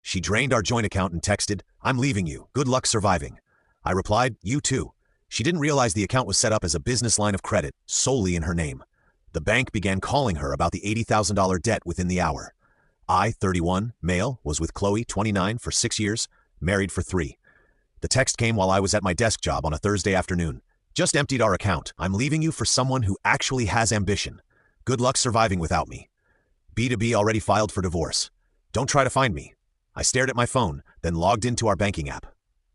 She drained our joint account and texted, "I'm leaving you. Good luck surviving." I replied, "You too." She didn't realize the account was set up as a business line of credit, solely in her name. The bank began calling her about the $80,000 debt within the hour. I, 31, male, was with Qley, 29, for 6 years, married for 3. The text came while I was at my desk job on a Thursday afternoon. "Just emptied our account. I'm leaving you for someone who actually has ambition. Good luck surviving without me. B2B already filed for divorce. Don't try to find me." I stared at my phone, then logged into our banking app.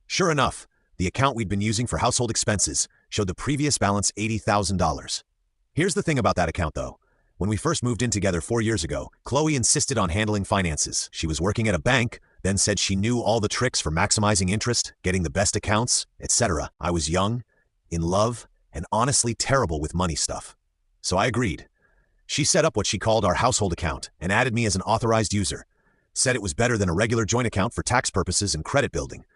Sure enough, the account we'd been using for household expenses showed the previous balance $80,000. Here's the thing about that account though. When we first moved in together 4 years ago, Qley insisted on handling finances. She was working at a bank, then said she knew all the tricks for maximizing interest, getting the best accounts, etc. I was young, in love, and honestly terrible with money stuff. So I agreed. She set up what she called our household account and added me as an authorized user. Said it was better than a regular joint account for tax purposes and credit building.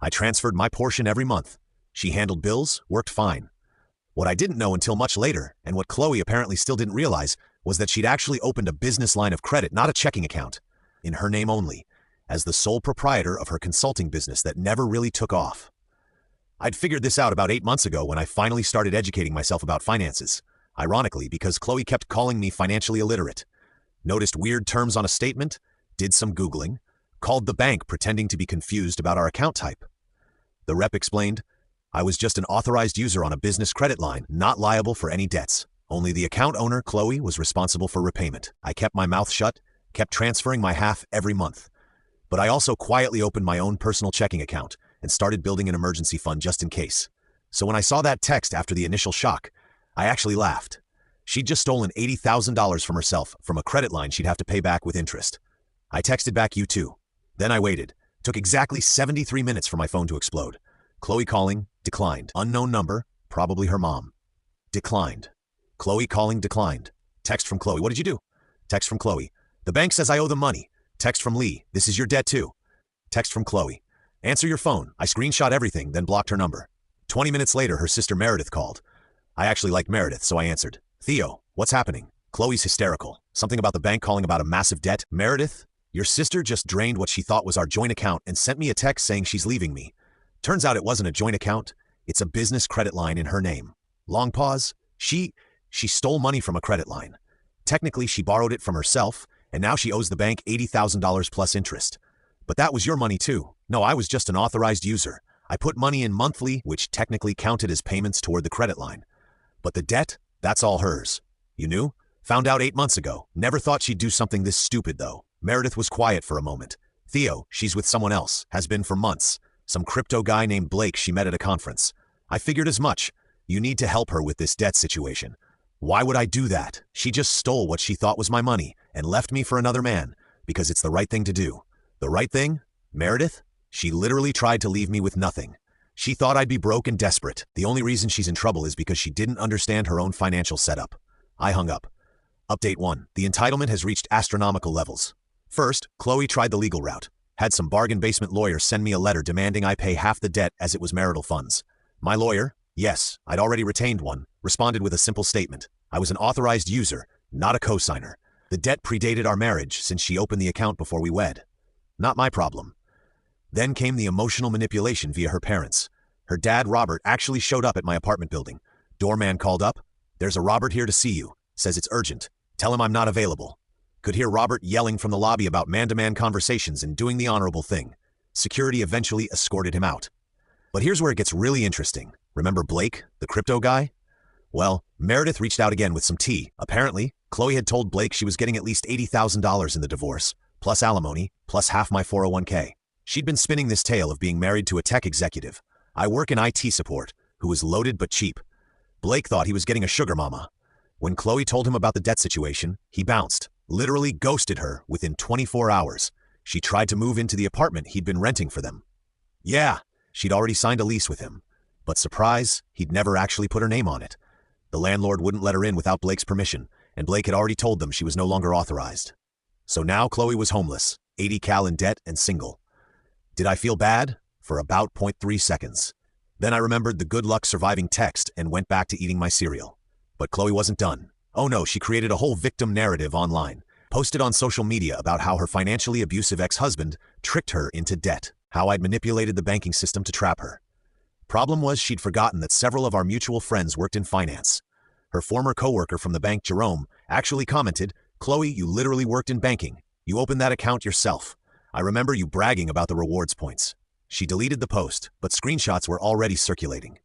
I transferred my portion every month. She handled bills, worked fine. What I didn't know until much later, and what Qley apparently still didn't realize, was that she'd actually opened a business line of credit, not a checking account, in her name only, as the sole proprietor of her consulting business that never really took off. I'd figured this out about 8 months ago when I finally started educating myself about finances, ironically because Qley kept calling me financially illiterate. Noticed weird terms on a statement, did some Googling, called the bank pretending to be confused about our account type. The rep explained, "I was just an authorized user on a business credit line, not liable for any debts. Only the account owner, Qley, was responsible for repayment. I kept my mouth shut, kept transferring my half every month. But I also quietly opened my own personal checking account and started building an emergency fund just in case. So when I saw that text after the initial shock, I actually laughed. She'd just stolen $80,000 from herself from a credit line she'd have to pay back with interest. I texted back, "You too." Then I waited. Took exactly 73 minutes for my phone to explode. Qley calling, declined. Unknown number, probably her mom. Declined. Qley calling, declined. Text from Qley, "What did you do?" Text from Qley, "The bank says I owe them money." Text from Lee, "This is your debt too." Text from Qley, "Answer your phone." I screenshot everything, then blocked her number. 20 minutes later, her sister Meredith called. I actually liked Meredith, so I answered. "Theo, what's happening?" Qley's hysterical. Something about the bank calling about a massive debt. "Meredith, your sister just drained what she thought was our joint account and sent me a text saying she's leaving me. Turns out it wasn't a joint account. It's a business credit line in her name." Long pause. She stole money from a credit line. Technically, she borrowed it from herself, and now she owes the bank $80,000 plus interest. But that was your money too. No, I was just an authorized user. I put money in monthly, which technically counted as payments toward the credit line. But the debt, that's all hers. You knew? Found out 8 months ago. Never thought she'd do something this stupid though. Meredith was quiet for a moment. "Theo, she's with someone else. Has been for months. Some crypto guy named Blake she met at a conference. I figured as much. You need to help her with this debt situation." Why would I do that? She just stole what she thought was my money and left me for another man because it's the right thing to do. The right thing? Meredith? She literally tried to leave me with nothing. She thought I'd be broke and desperate. The only reason she's in trouble is because she didn't understand her own financial setup. I hung up. Update 1. The entitlement has reached astronomical levels. First, Qley tried the legal route. Had some bargain basement lawyer send me a letter demanding I pay half the debt as it was marital funds. My lawyer, yes, I'd already retained one, responded with a simple statement. I was an authorized user, not a cosigner. The debt predated our marriage since she opened the account before we wed. Not my problem. Then came the emotional manipulation via her parents. Her dad, Robert, actually showed up at my apartment building. Doorman called up. "There's a Robert here to see you. Says it's urgent. Tell him I'm not available." Could hear Robert yelling from the lobby about man-to-man conversations and doing the honorable thing. Security eventually escorted him out. But here's where it gets really interesting. Remember Blake, the crypto guy? Well, Meredith reached out again with some tea. Apparently, Qley had told Blake she was getting at least $80,000 in the divorce, plus alimony, plus half my 401k. She'd been spinning this tale of being married to a tech executive. I work in IT support, who was loaded but cheap. Blake thought he was getting a sugar mama. When Qley told him about the debt situation, he bounced, literally ghosted her within 24 hours. She tried to move into the apartment he'd been renting for them. Yeah, she'd already signed a lease with him. But surprise, he'd never actually put her name on it. The landlord wouldn't let her in without Blake's permission, and Blake had already told them she was no longer authorized. So now Qley was homeless, 80 cal in debt, and single. Did I feel bad? For about 0.3 seconds. Then I remembered the good luck surviving text and went back to eating my cereal. But Qley wasn't done. Oh no, she created a whole victim narrative online. posted on social media about how her financially abusive ex-husband tricked her into debt, how I'd manipulated the banking system to trap her. Problem was, she'd forgotten that several of our mutual friends worked in finance. Her former coworker from the bank, Jerome, actually commented, "Qley, you literally worked in banking. You opened that account yourself. I remember you bragging about the rewards points." She deleted the post, but screenshots were already circulating.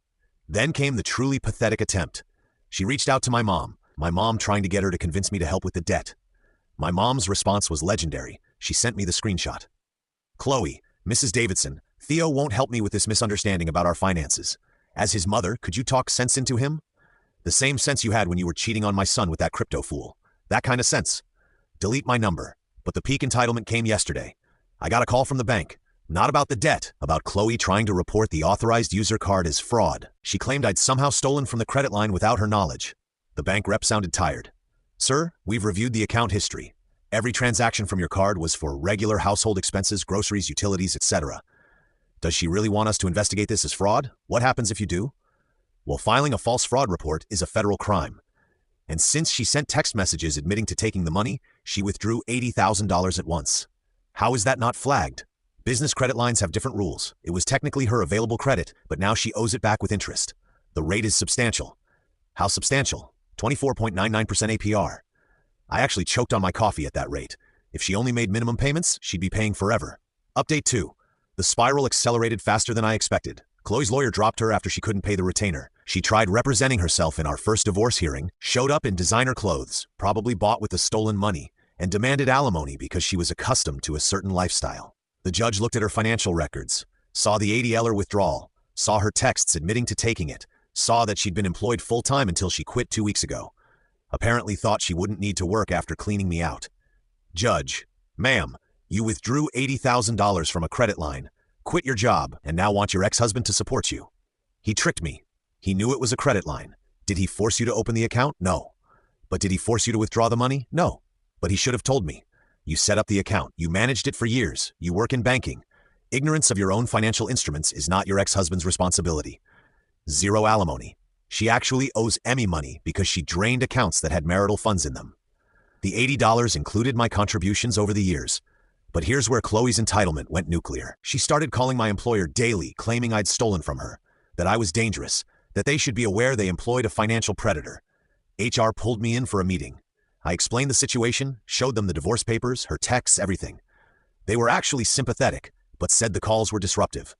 Then came the truly pathetic attempt. She reached out to my mom trying to get her to convince me to help with the debt. My mom's response was legendary. She sent me the screenshot. "Qley, Mrs. Davidson, Theo won't help me with this misunderstanding about our finances. As his mother, could you talk sense into him? The same sense you had when you were cheating on my son with that crypto fool. That kind of sense. Delete my number." But the peak entitlement came yesterday. I got a call from the bank. Not about the debt, about Qley trying to report the authorized user card as fraud. She claimed I'd somehow stolen from the credit line without her knowledge. The bank rep sounded tired. "Sir, we've reviewed the account history. Every transaction from your card was for regular household expenses, groceries, utilities, etc. Does she really want us to investigate this as fraud? What happens if you do?" Well, filing a false fraud report is a federal crime. And since she sent text messages admitting to taking the money, she withdrew $80,000 at once. How is that not flagged? Business credit lines have different rules. It was technically her available credit, but now she owes it back with interest. The rate is substantial. How substantial? 24.99% APR. I actually choked on my coffee at that rate. If she only made minimum payments, she'd be paying forever. Update 2. The spiral accelerated faster than I expected. Qley's lawyer dropped her after she couldn't pay the retainer. She tried representing herself in our first divorce hearing, showed up in designer clothes, probably bought with the stolen money, and demanded alimony because she was accustomed to a certain lifestyle. The judge looked at her financial records, saw the $80 withdrawal, saw her texts admitting to taking it, saw that she'd been employed full-time until she quit 2 weeks ago. Apparently thought she wouldn't need to work after cleaning me out. Judge: "Ma'am, you withdrew $80,000 from a credit line, quit your job, and now want your ex-husband to support you. He tricked me. He knew it was a credit line. Did he force you to open the account? No. But did he force you to withdraw the money? No. But he should have told me. You set up the account. You managed it for years. You work in banking. Ignorance of your own financial instruments is not your ex-husband's responsibility. Zero alimony. She actually owes Emmy money because she drained accounts that had marital funds in them. The $80 included my contributions over the years. But here's where Qley's entitlement went nuclear. She started calling my employer daily, claiming I'd stolen from her, that I was dangerous, that they should be aware they employed a financial predator. HR pulled me in for a meeting. I explained the situation, showed them the divorce papers, her texts, everything. They were actually sympathetic, but said the calls were disruptive.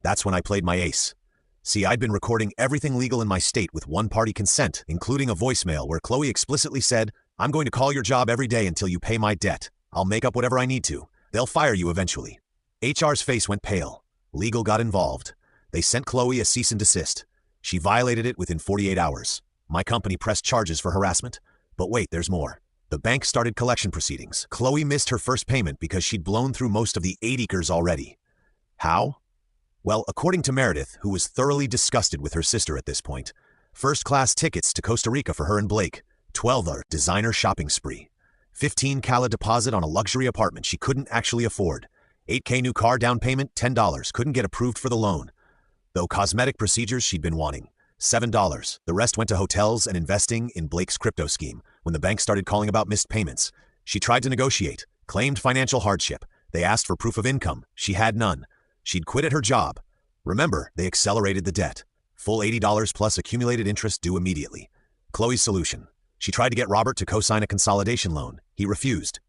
That's when I played my ace. See, I'd been recording everything legal in my state with one-party consent, including a voicemail where Qley explicitly said, "I'm going to call your job every day until you pay my debt. I'll make up whatever I need to. They'll fire you eventually." HR's face went pale. Legal got involved. They sent Qley a cease and desist. She violated it within 48 hours. My company pressed charges for harassment. But wait, there's more. The bank started collection proceedings. Qley missed her first payment because she'd blown through most of the 8 acres already. How? Well, according to Meredith, who was thoroughly disgusted with her sister at this point, first-class tickets to Costa Rica for her and Blake, 12-hour designer shopping spree, 15K deposit on a luxury apartment she couldn't actually afford, 8K new car down payment, $10, couldn't get approved for the loan. Though cosmetic procedures she'd been wanting, $7. The rest went to hotels and investing in Blake's crypto scheme. When the bank started calling about missed payments, she tried to negotiate, claimed financial hardship. They asked for proof of income. She had none. She'd quit at her job. Remember, they accelerated the debt. Full $80 plus accumulated interest due immediately. Qley's solution. She tried to get Robert to co-sign a consolidation loan. He refused.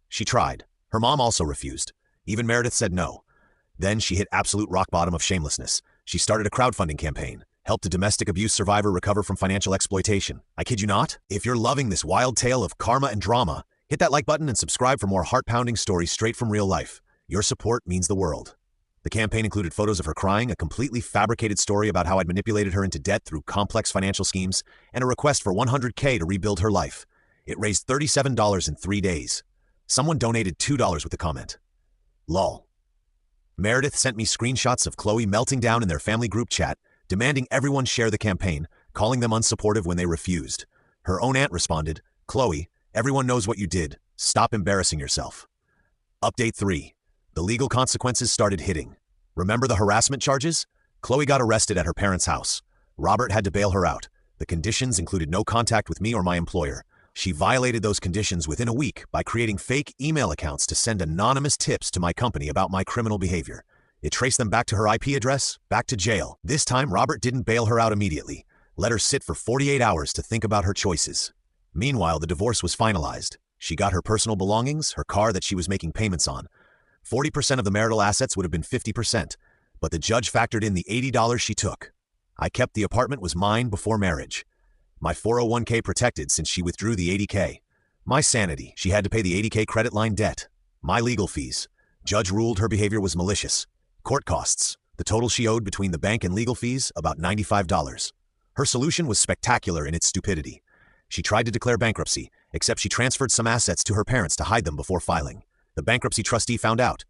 She tried. Her mom also refused. Even Meredith said no. Then she hit absolute rock bottom of shamelessness. She started a crowdfunding campaign. Helped a domestic abuse survivor recover from financial exploitation. I kid you not. If you're loving this wild tale of karma and drama, hit that like button and subscribe for more heart-pounding stories straight from real life. Your support means the world. The campaign included photos of her crying, a completely fabricated story about how I'd manipulated her into debt through complex financial schemes, and a request for $100K to rebuild her life. It raised $37 in 3 days. Someone donated $2 with the comment. Lol. Meredith sent me screenshots of Qley melting down in their family group chat, demanding everyone share the campaign, calling them unsupportive when they refused. Her own aunt responded, "Qley, everyone knows what you did. Stop embarrassing yourself." Update 3. The legal consequences started hitting. Remember the harassment charges? Qley got arrested at her parents' house. Robert had to bail her out. The conditions included no contact with me or my employer. She violated those conditions within a week by creating fake email accounts to send anonymous tips to my company about my criminal behavior. It traced them back to her IP address, back to jail. This time, Robert didn't bail her out immediately. Let her sit for 48 hours to think about her choices. Meanwhile, the divorce was finalized. She got her personal belongings, her car that she was making payments on. 40% of the marital assets would have been 50%, but the judge factored in the $80 she took. I kept the apartment was mine before marriage. My 401k protected since she withdrew the $80k. My sanity, she had to pay the $80k credit line debt. My legal fees. Judge ruled her behavior was malicious. Court costs. The total she owed between the bank and legal fees, about $95. Her solution was spectacular in its stupidity. She tried to declare bankruptcy, except she transferred some assets to her parents to hide them before filing. The bankruptcy trustee found out.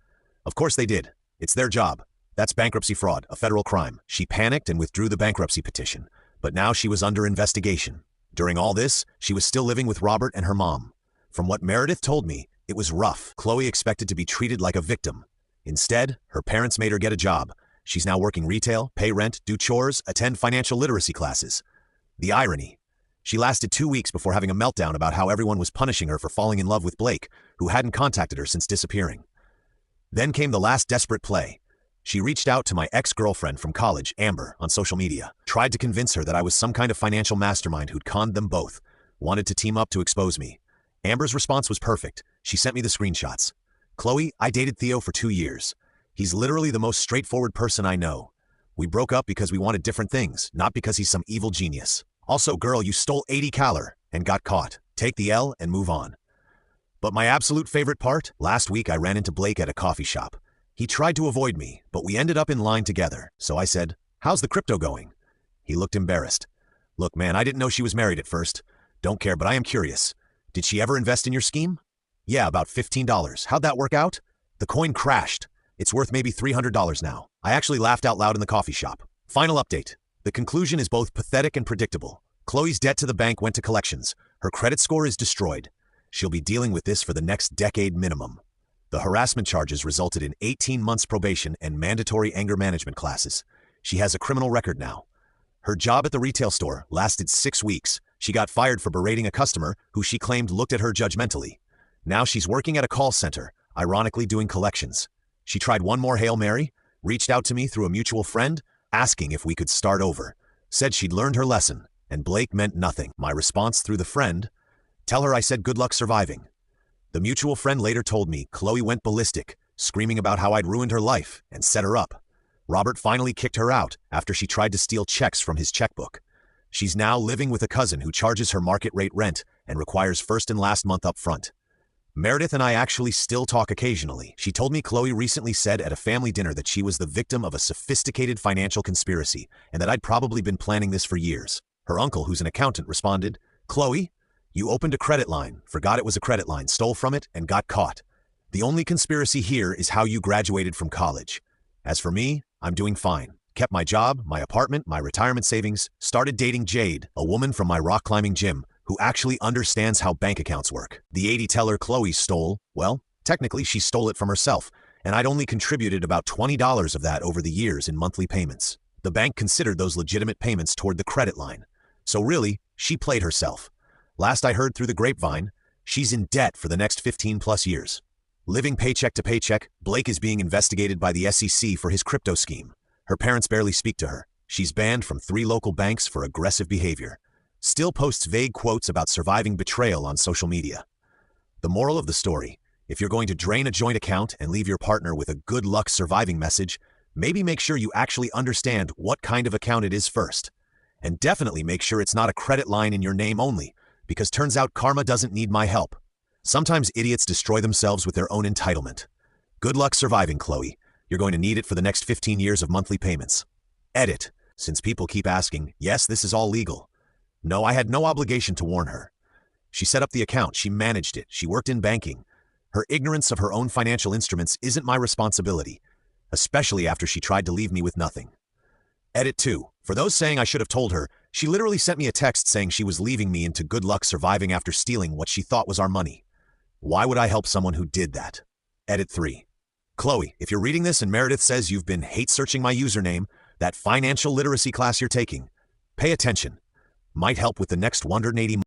Of course they did. It's their job. That's bankruptcy fraud, a federal crime. She panicked and withdrew the bankruptcy petition. But now she was under investigation. During all this, she was still living with Robert and her mom. From what Meredith told me, it was rough. Qley expected to be treated like a victim. Instead, her parents made her get a job. She's now working retail, pay rent, do chores, attend financial literacy classes. The irony. She lasted 2 weeks before having a meltdown about how everyone was punishing her for falling in love with Blake, who hadn't contacted her since disappearing. Then came the last desperate play. She reached out to my ex-girlfriend from college, Amber, on social media, tried to convince her that I was some kind of financial mastermind who'd conned them both, wanted to team up to expose me. Amber's response was perfect. She sent me the screenshots. "Qley, I dated Theo for 2 years. He's literally the most straightforward person I know. We broke up because we wanted different things, not because he's some evil genius. Also, girl, you stole 80 caller and got caught. Take the L and move on." But my absolute favorite part? Last week I ran into Blake at a coffee shop. He tried to avoid me, but we ended up in line together. So I said, "How's the crypto going?" He looked embarrassed. "Look, man, I didn't know she was married at first. Don't care, but I am curious. Did she ever invest in your scheme?" "Yeah, about $15. How'd that work out?" "The coin crashed. It's worth maybe $300 now." I actually laughed out loud in the coffee shop. Final update. The conclusion is both pathetic and predictable. Qley's debt to the bank went to collections. Her credit score is destroyed. She'll be dealing with this for the next decade minimum. The harassment charges resulted in 18 months probation and mandatory anger management classes. She has a criminal record now. Her job at the retail store lasted 6 weeks. She got fired for berating a customer who she claimed looked at her judgmentally. Now she's working at a call center, ironically doing collections. She tried one more Hail Mary, reached out to me through a mutual friend, asking if we could start over. Said she'd learned her lesson, and Blake meant nothing. My response through the friend, "Tell her I said good luck surviving." The mutual friend later told me Qley went ballistic, screaming about how I'd ruined her life and set her up. Robert finally kicked her out after she tried to steal checks from his checkbook. She's now living with a cousin who charges her market rate rent and requires first and last month up front. Meredith and I actually still talk occasionally. She told me Qley recently said at a family dinner that she was the victim of a sophisticated financial conspiracy and that I'd probably been planning this for years. Her uncle, who's an accountant, responded, "Qley, you opened a credit line, forgot it was a credit line, stole from it, and got caught. The only conspiracy here is how you graduated from college. As for me, I'm doing fine. Kept my job, my apartment, my retirement savings, started dating Jade, a woman from my rock climbing gym, who actually understands how bank accounts work. The 80 teller Qley stole, well, technically she stole it from herself, and I'd only contributed about $20 of that over the years in monthly payments. The bank considered those legitimate payments toward the credit line. So really, she played herself. Last I heard through the grapevine, she's in debt for the next 15 plus years. Living paycheck to paycheck, Blake is being investigated by the SEC for his crypto scheme. Her parents barely speak to her. She's banned from 3 local banks for aggressive behavior. Still posts vague quotes about surviving betrayal on social media. The moral of the story, if you're going to drain a joint account and leave your partner with a good luck surviving message, maybe make sure you actually understand what kind of account it is first. And definitely make sure it's not a credit line in your name only, because turns out karma doesn't need my help. Sometimes idiots destroy themselves with their own entitlement. Good luck surviving, Qley. You're going to need it for the next 15 years of monthly payments. Edit. Since people keep asking, yes, this is all legal. No, I had no obligation to warn her. She set up the account, she managed it, she worked in banking. Her ignorance of her own financial instruments isn't my responsibility, especially after she tried to leave me with nothing. Edit 2. For those saying I should have told her, she literally sent me a text saying she was leaving me into good luck surviving after stealing what she thought was our money. Why would I help someone who did that? Edit 3. Qley, if you're reading this and Meredith says you've been hate searching my username, that financial literacy class you're taking, pay attention. Might help with the next 180